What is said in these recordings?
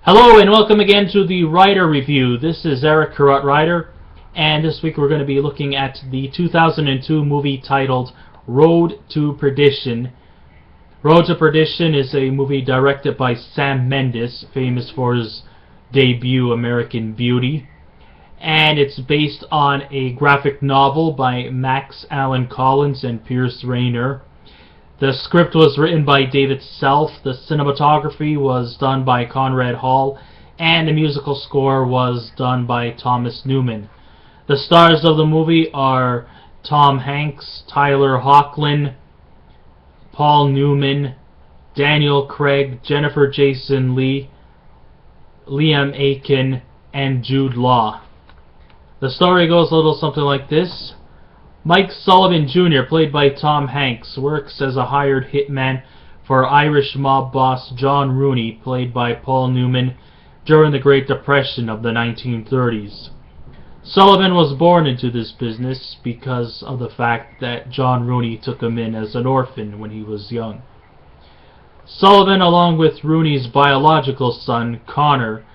Hello and welcome again to the Writer Review. This is Eric Carrot Writer, and this week we're going to be looking at the 2002 movie titled Road to Perdition. Road to Perdition is a movie directed by Sam Mendes, famous for his debut American Beauty, and it's based on a graphic novel by Max Allan Collins and Piers Rayner. The script was written by David Self, the cinematography was done by Conrad Hall, and the musical score was done by Thomas Newman. The stars of the movie are Tom Hanks, Tyler Hoechlin, Paul Newman, Daniel Craig, Jennifer Jason Leigh, Liam Aiken, and Jude Law. The story goes a little something like this. Mike Sullivan Jr., played by Tom Hanks, works as a hired hitman for Irish mob boss John Rooney, played by Paul Newman, during the Great Depression of the 1930s. Sullivan was born into this business because of the fact that John Rooney took him in as an orphan when he was young. Sullivan, along with Rooney's biological son, Connor,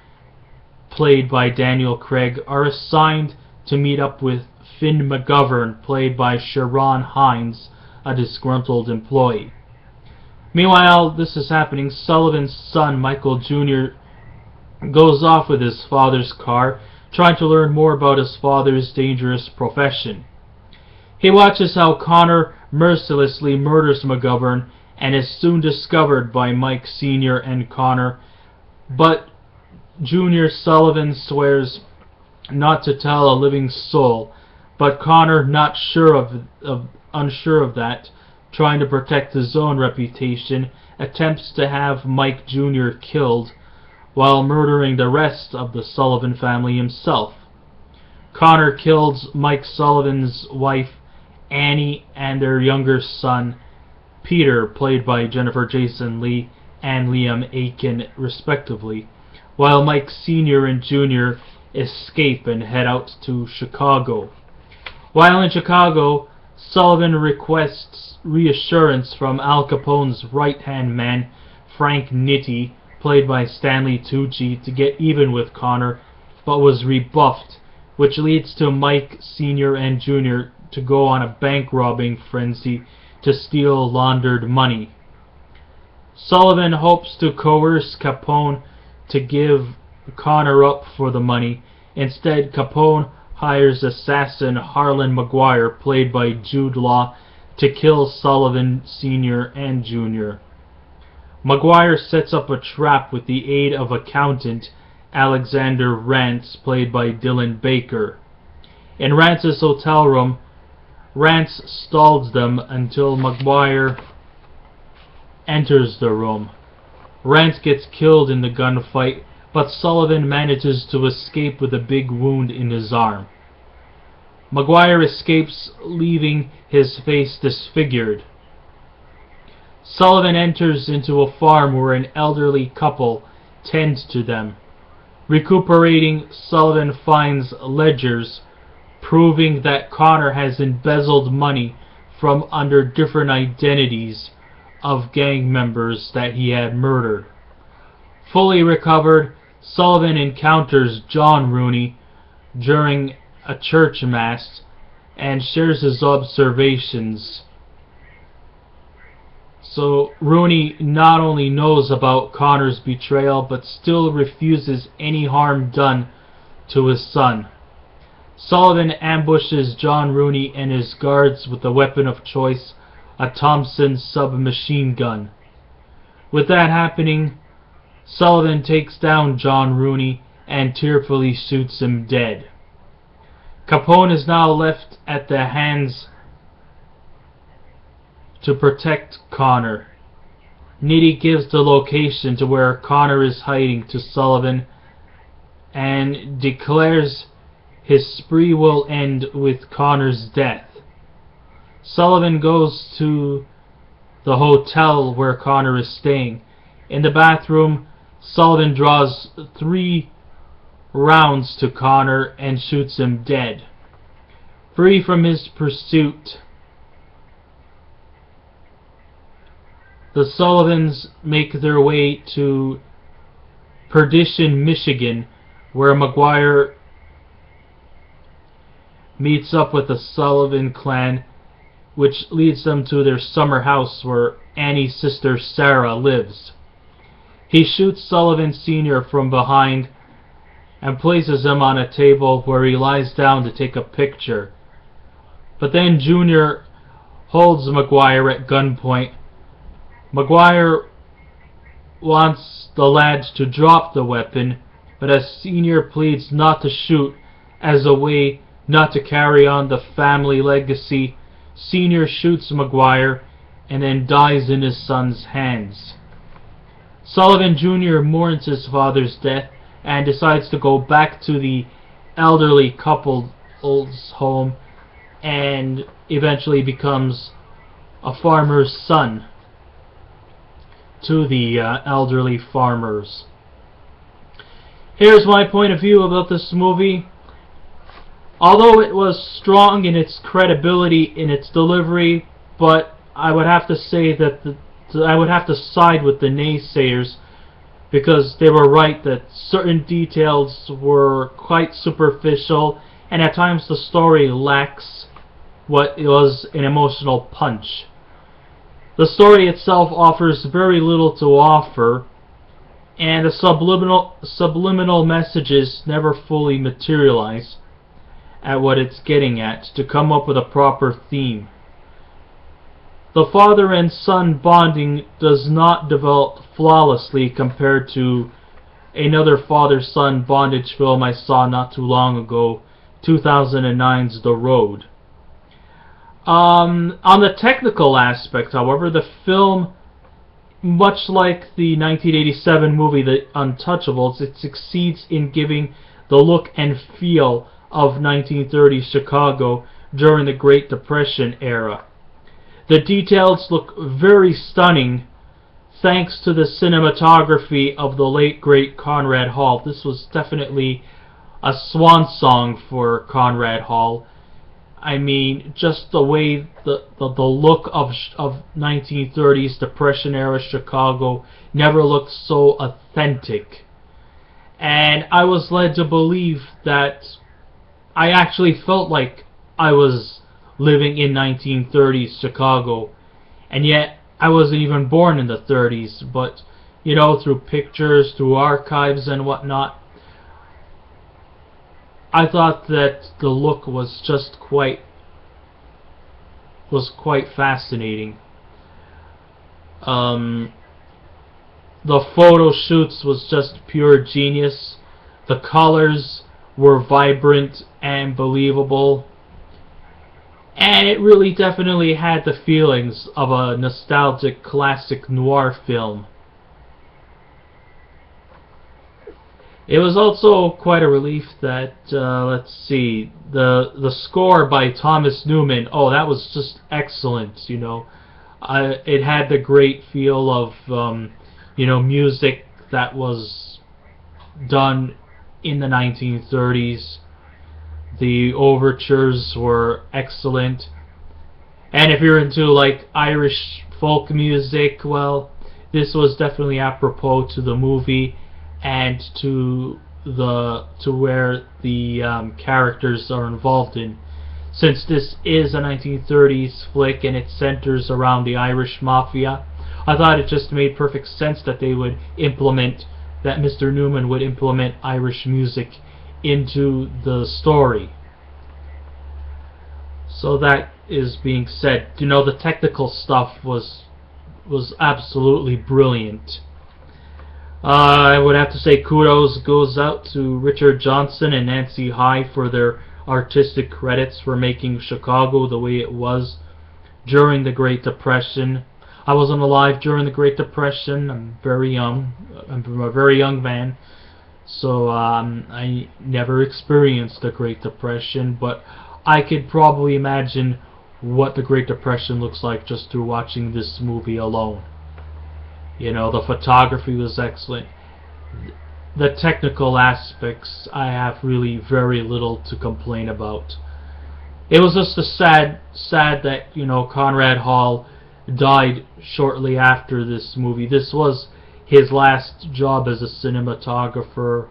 played by Daniel Craig, are assigned to meet up with Finn McGovern, played by Cieran Hinds, a disgruntled employee. Meanwhile, this is happening. Sullivan's son, Michael Jr., goes off with his father's car, trying to learn more about his father's dangerous profession. He watches how Connor mercilessly murders McGovern and is soon discovered by Mike Sr. and Connor, but Jr. Sullivan swears not to tell a living soul. But Connor, unsure of that, trying to protect his own reputation, attempts to have Mike Jr. killed while murdering the rest of the Sullivan family himself. Connor kills Mike Sullivan's wife, Annie, and their younger son, Peter, played by Jennifer Jason Leigh and Liam Aiken, respectively, while Mike Sr. and Jr. escape and head out to Chicago. While in Chicago, Sullivan requests reassurance from Al Capone's right-hand man, Frank Nitti, played by Stanley Tucci, to get even with Connor, but was rebuffed, which leads to Mike Sr. and Jr. to go on a bank-robbing frenzy to steal laundered money. Sullivan hopes to coerce Capone to give Connor up for the money. Instead, Capone hires assassin Harlan Maguire, played by Jude Law, to kill Sullivan Sr. and Jr. Maguire sets up a trap with the aid of accountant Alexander Rance, played by Dylan Baker. In Rance's hotel room, Rance stalls them until Maguire enters the room. Rance gets killed in the gunfight, but Sullivan manages to escape with a big wound in his arm. Maguire escapes, leaving his face disfigured. Sullivan enters into a farm where an elderly couple tend to them. Recuperating, Sullivan finds ledgers proving that Connor has embezzled money from under different identities of gang members that he had murdered. Fully recovered, Sullivan encounters John Rooney during a church mass and shares his observations. So Rooney not only knows about Connor's betrayal, but still refuses any harm done to his son. Sullivan ambushes John Rooney and his guards with the weapon of choice, a Thompson submachine gun. With that happening, Sullivan takes down John Rooney and tearfully shoots him dead. Capone is now left at the hands to protect Connor. Nitti gives the location to where Connor is hiding to Sullivan and declares his spree will end with Connor's death. Sullivan goes to the hotel where Connor is staying. In the bathroom, Sullivan draws 3 rounds to Connor and shoots him dead. Free from his pursuit, the Sullivans make their way to Perdition, Michigan, where McGuire meets up with the Sullivan clan, which leads them to their summer house where Annie's sister Sarah lives. He shoots Sullivan Sr. from behind and places him on a table where he lies down to take a picture. But then Jr. holds McGuire at gunpoint. McGuire wants the lads to drop the weapon, but as Sr. pleads not to shoot as a way not to carry on the family legacy, Sr. shoots McGuire and then dies in his son's hands. Sullivan Jr. mourns his father's death and decides to go back to the elderly couple's home and eventually becomes a farmer's son to the elderly farmers. Here's my point of view about this movie. Although it was strong in its credibility, in its delivery, but I would have to say that I would have to side with the naysayers, because they were right that certain details were quite superficial, and at times the story lacks what was an emotional punch. The story itself offers very little to offer, and the subliminal messages never fully materialize at what it's getting at to come up with a proper theme. The father and son bonding does not develop flawlessly compared to another father-son bondage film I saw not too long ago, 2009's The Road. On the technical aspect, however, the film, much like the 1987 movie The Untouchables, it succeeds in giving the look and feel of 1930s Chicago during the Great Depression era. The details look very stunning thanks to the cinematography of the late great Conrad Hall. This was definitely a swan song for Conrad Hall. I mean, just the way the look of 1930s Depression era Chicago never looked so authentic. And I was led to believe that I actually felt like I was living in 1930s Chicago, and yet I wasn't even born in the 30s, but you know, through pictures, through archives and whatnot, I thought that the look was just quite fascinating. The photo shoots was just pure genius. The colors were vibrant and believable. And it really definitely had the feelings of a nostalgic classic noir film. It was also quite a relief that, let's see, the score by Thomas Newman, oh, that was just excellent, you know. It had the great feel of, you know, music that was done in the 1930s. The overtures were excellent. And if you're into like Irish folk music, well, this was definitely apropos to the movie and to where the characters are involved in. Since this is a 1930s flick and it centers around the Irish Mafia, I thought it just made perfect sense that that Mr. Newman would implement Irish music into the story. So that is being said, you know, the technical stuff was absolutely brilliant. I would have to say kudos goes out to Richard Johnson and Nancy High for their artistic credits for making Chicago the way it was during the Great Depression. I wasn't alive during the Great Depression. I'm very young. I'm a very young man. So I never experienced the Great Depression, but I could probably imagine what the Great Depression looks like just through watching this movie alone. You know, the photography was excellent. The technical aspects, I have really very little to complain about. It was just sad that, you know, Conrad Hall died shortly after this movie. This was his last job as a cinematographer.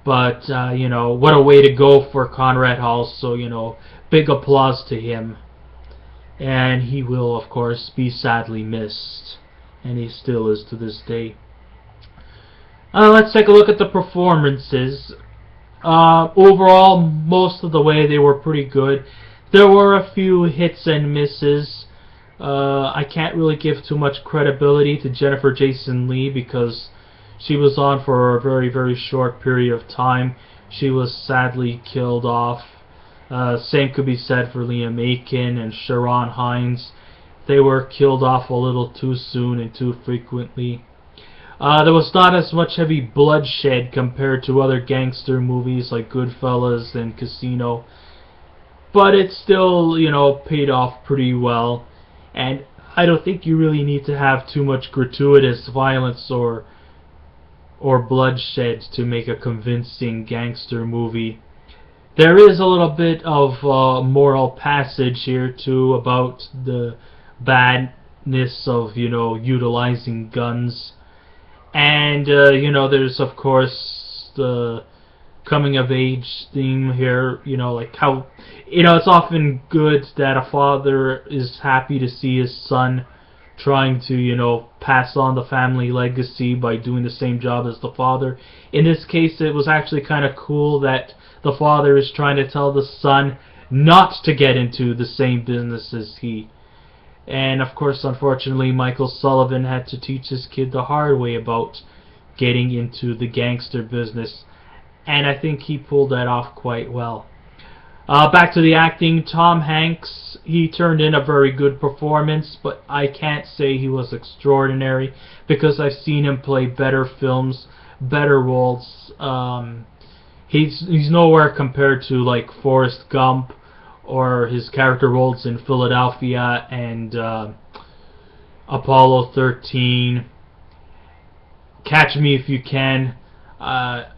But, what a way to go for Conrad Hall, so, big applause to him. And he will, of course, be sadly missed. And he still is to this day. Let's take a look at the performances. Overall, most of the way they were pretty good. There were a few hits and misses. I can't really give too much credibility to Jennifer Jason Leigh because she was on for a very, very short period of time. She was sadly killed off. Same could be said for Liam Aiken and Cieran Hinds. They were killed off a little too soon and too frequently. There was not as much heavy bloodshed compared to other gangster movies like Goodfellas and Casino. But it still, paid off pretty well. And I don't think you really need to have too much gratuitous violence or bloodshed to make a convincing gangster movie. There is a little bit of moral passage here too about the badness of, utilizing guns. And, there's of course the coming of age theme here, like how, it's often good that a father is happy to see his son trying to, pass on the family legacy by doing the same job as the father. In this case, it was actually kind of cool that the father is trying to tell the son not to get into the same business as he. And of course, unfortunately, Michael Sullivan had to teach his kid the hard way about getting into the gangster business. And I think he pulled that off quite well. Back to the acting, Tom Hanks, he turned in a very good performance, but I can't say he was extraordinary because I've seen him play better films, better roles. He's nowhere compared to like Forrest Gump or his character roles in Philadelphia and Apollo 13, Catch Me If You Can. I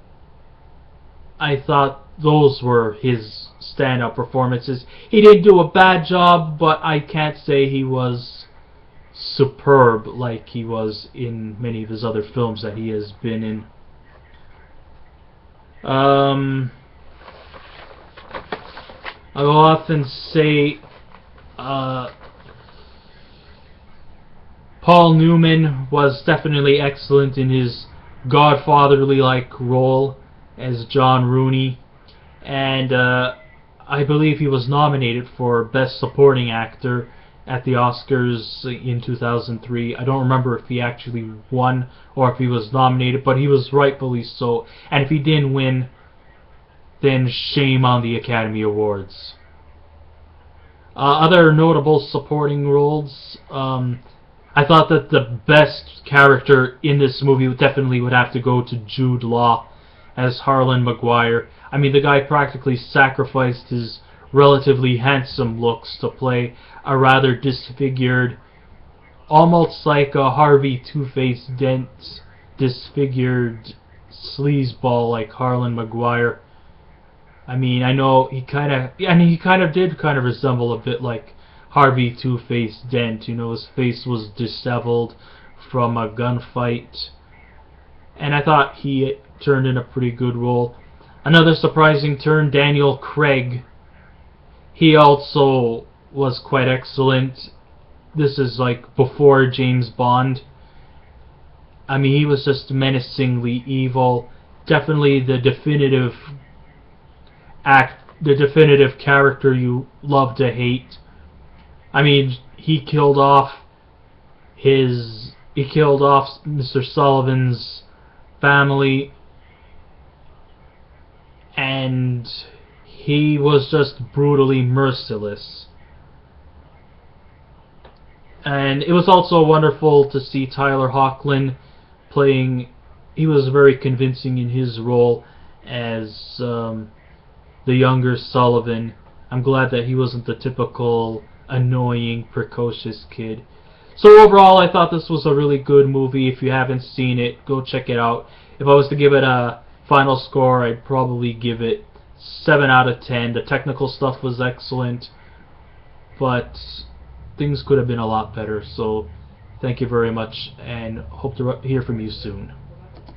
thought those were his stand-up performances. He didn't do a bad job, but I can't say he was superb like he was in many of his other films that he has been in. I will often say Paul Newman was definitely excellent in his Godfatherly-like role as John Rooney, and I believe he was nominated for Best Supporting Actor at the Oscars in 2003. I don't remember if he actually won or if he was nominated, but he was rightfully so, and if he didn't win, then shame on the Academy Awards. Other notable supporting roles, I thought that the best character in this movie definitely would have to go to Jude Law as Harlan Maguire. I mean, the guy practically sacrificed his relatively handsome looks to play a rather disfigured, almost like a Harvey Two-Face Dent disfigured sleazeball like Harlan Maguire. I mean, I know he kind of did resemble a bit like Harvey Two-Face Dent. His face was disheveled from a gunfight. And I thought he turned in a pretty good role. Another surprising turn, Daniel Craig. He also was quite excellent. This is like before James Bond. I mean, he was just menacingly evil. Definitely the definitive character you love to hate. I mean, he killed off Mr. Sullivan's family, and he was just brutally merciless. And it was also wonderful to see Tyler Hoechlin playing. He was very convincing in his role as the younger Sullivan. I'm glad that he wasn't the typical annoying, precocious kid. So overall, I thought this was a really good movie. If you haven't seen it, go check it out. If I was to give it a final score, I'd probably give it 7 out of 10. The technical stuff was excellent, but things could have been a lot better. So Thank you very much, and hope to hear from you soon.